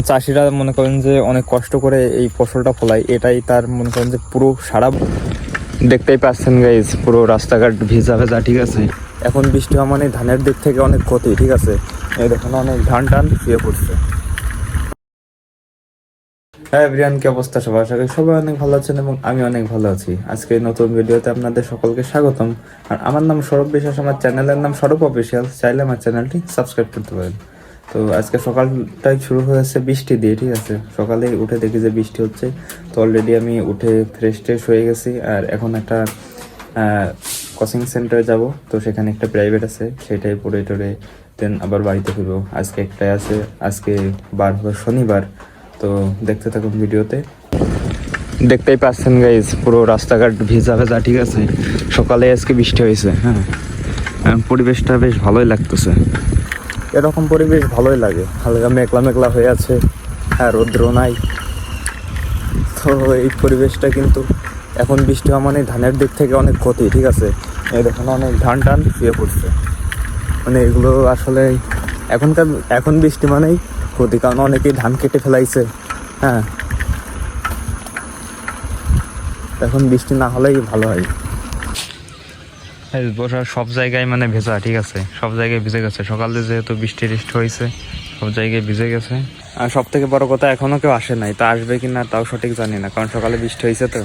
চাষিরা মনে করেন যে অনেক কষ্ট করে এই ফসলটা ফলায়, এটাই তার মনে করেন যে পুরো সারা দেখতেই পাচ্ছেন গাইজ, পুরো রাস্তাঘাট ভিজা ভেজা। ঠিক আছে, এখন বৃষ্টি হওয়া মানে ধানের দিক থেকে অনেক ক্ষতি। ঠিক আছে, এই দেখুন অনেক ধান টান শুয়ে পড়ছে। হ্যাঁ এভরিওয়ান, কি অবস্থা সবার? আশা করি সবাই অনেক ভালো আছেন এবং আমি অনেক ভালো আছি। আজকে নতুন ভিডিওতে আপনাদের সকলকে স্বাগতম। আর আমার নাম সৌরভ বিশ্বাস, আমার চ্যানেলের নাম সৌরভ অফিসিয়াল। চাইলে আমার চ্যানেলটি সাবস্ক্রাইব করতে পারেন। তো আজকে সকালটাই শুরু হয়েছে বৃষ্টি দিয়ে। ঠিক আছে, সকালে উঠে দেখি যে বৃষ্টি হচ্ছে। তো অলরেডি আমি উঠে ফ্রেশ ট্রেশ হয়ে গেছি। আর এখন একটা কোচিং সেন্টারে যাব, তো সেখানে একটা প্রাইভেট আছে, সেটাই পড়ে টড়ে দেন আবার বাড়িতে ফিরবো। আজকে একটাই আছে, আজকে বার হলো শনিবার। তো দেখতে থাকুন ভিডিওতে। দেখতেই পাচ্ছেন গাইজ, পুরো রাস্তাঘাট ভিজা ভেজা। ঠিক আছে, সকালে আজকে বৃষ্টি হয়েছে। হ্যাঁ, পরিবেশটা বেশ ভালোই লাগতেছে। এরকম পরিবেশ ভালোই লাগে, হালকা মেঘলা মেঘলা হয়ে আছে, আর রৌদ্র নাই। তো এই পরিবেশটা কিন্তু এখন বৃষ্টি হওয়া মানে ধানের দিক থেকে অনেক ক্ষতি। ঠিক আছে, এই দেখুন অনেক ধান টান শুয়ে পড়ছে। মানে এগুলো আসলে এখন বৃষ্টি মানেই ক্ষতি, কারণ অনেকেই ধান কেটে ফেলাইছে। হ্যাঁ, এখন বৃষ্টি না হলেই ভালো হয়। বর্ষার সব জায়গায় মানে ভেজা। ঠিক আছে, সব জায়গায় ভিজে গেছে। সকালে যেহেতু বৃষ্টি হয়েছে, সব জায়গায় ভিজে গেছে। আর সব থেকে বড় কথা, এখনো কেউ আসে নাই। তা আসবে কিনা তাও সঠিক জানি না, কারণ সকালে বৃষ্টি হয়েছে। তো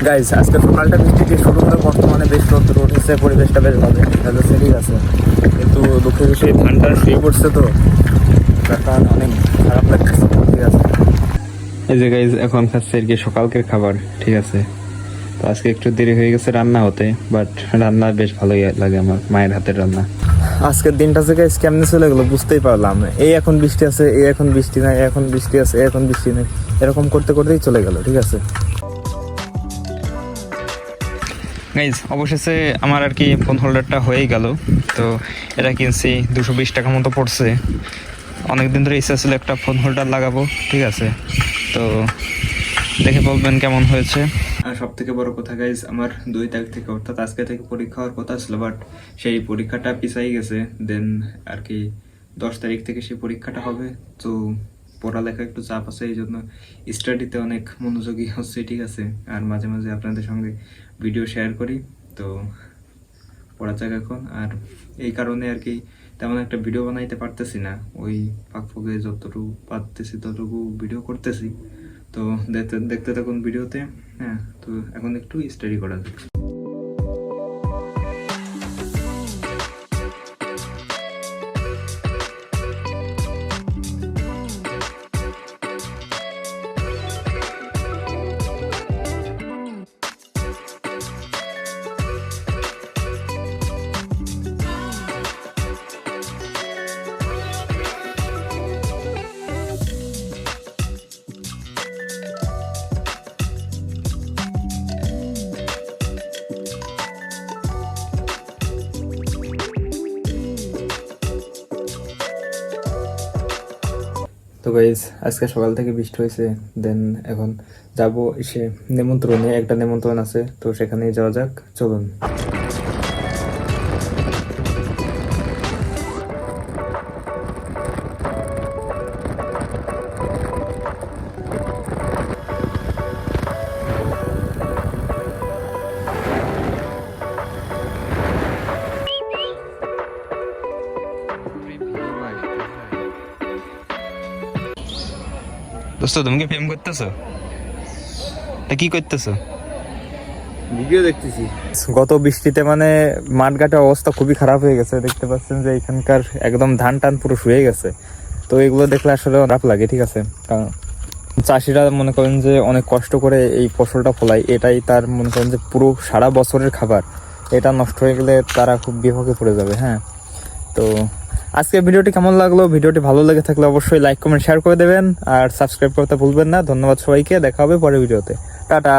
গাইজ, আজকে সকালটা বৃষ্টি দিয়ে শুরু হলে বর্তমানে বেশ রোদ্র উঠেছে, পরিবেশটা বেশ ভালো হচ্ছে। ঠিক আছে, কিন্তু দুঃখের বিষয়ে ধানটা শুয়ে পড়ছে, তো তার কারণে অনেক খারাপ লাগতেছে। ঠিক আছে, এই যে গাইজ এখন খাচ্ছে আর কি সকালকের খাবার। ঠিক আছে, তো আজকে একটু দেরি হয়ে গেছে রান্না হতে, বাট রান্না বেশ ভালোই লাগে আমার মায়ের হাতের রান্না। আজকের দিনটা থেকে কেমনে চলে গেলো বুঝতেই পারলাম। এই এখন বৃষ্টি আছে, এই এখন বৃষ্টি নাই, এখন বৃষ্টি আছে, এখন বৃষ্টি নেই, এরকম করতে করতেই চলে গেল। ঠিক আছে গাইজ, অবশেষে আমার আর কি ফোন হোল্ডারটা হয়েই গেল। তো এটা কিনছি 220 টাকা মতো পড়ছে। অনেকদিন ধরে ইচ্ছা ছিল একটা ফোন হোল্ডার লাগাবো। ঠিক আছে, তো দেখে বলবেন কেমন হয়েছে। আর সব থেকে বড় কথা গাইজ, আমার 2 তারিখ থেকে অর্থাৎ আজকে থেকে পরীক্ষা হওয়ার কথা ছিল, বাট সেই পরীক্ষাটা পিছাই গেছে। দেন আর কি 10 তারিখ থেকে সেই পরীক্ষাটা হবে। তো পড়ালেখা একটু চাপ আছে, এই জন্য স্টাডিতে অনেক মনোযোগী হচ্ছে। ঠিক আছে, আর মাঝে মাঝে আপনাদের সঙ্গে ভিডিও শেয়ার করি। তো পড়া যাক এখন। আর এই কারণে আর কি তেমন একটা ভিডিও বানাইতে পারতেছি না। ওই ফাঁকে যতটুকু পারতেছি ততটুকু ভিডিও করতেছি। তো দেখতে থাকুন ভিডিওতে। হ্যাঁ, তো এখন একটু স্টাডি করা যাক। তো গাইজ, আজকে সকাল থেকে বৃষ্টি হয়েছে। দেন এখন যাব এসে নেমন্ত্রণে, একটা নেমন্ত্রণ আছে, তো সেখানে যাওয়া যাক। চলুন। দোস্ত, তুমি কি প্রেম করতেছো? তা কি করতেছো? ভিডিও দেখতেছি। গত বৃষ্টিতে মানে মাঠঘাটের অবস্থা খুবই খারাপ হয়ে গেছে। দেখতে পাচ্ছেন যে এখানকার একদম ধান টান পুরো শুয়ে গেছে। তো এগুলো দেখলে আসলে খারাপ লাগে। ঠিক আছে, কারণ চাষিরা মনে করেন যে অনেক কষ্ট করে এই ফসলটা ফলায়, এটাই তার মনে করেন যে পুরো সারা বছরের খাবার। এটা নষ্ট হয়ে গেলে তারা খুব বিপাকে পড়ে যাবে। হ্যাঁ, তো আজকে ভিডিওটি কেমন লাগলো? ভিডিওটি ভালো লেগে থাকলে অবশ্যই লাইক কমেন্ট শেয়ার করে দেবেন, আর সাবস্ক্রাইব করতে ভুলবেন না। ধন্যবাদ সবাইকে, দেখা হবে পরের ভিডিওতে। টাটা।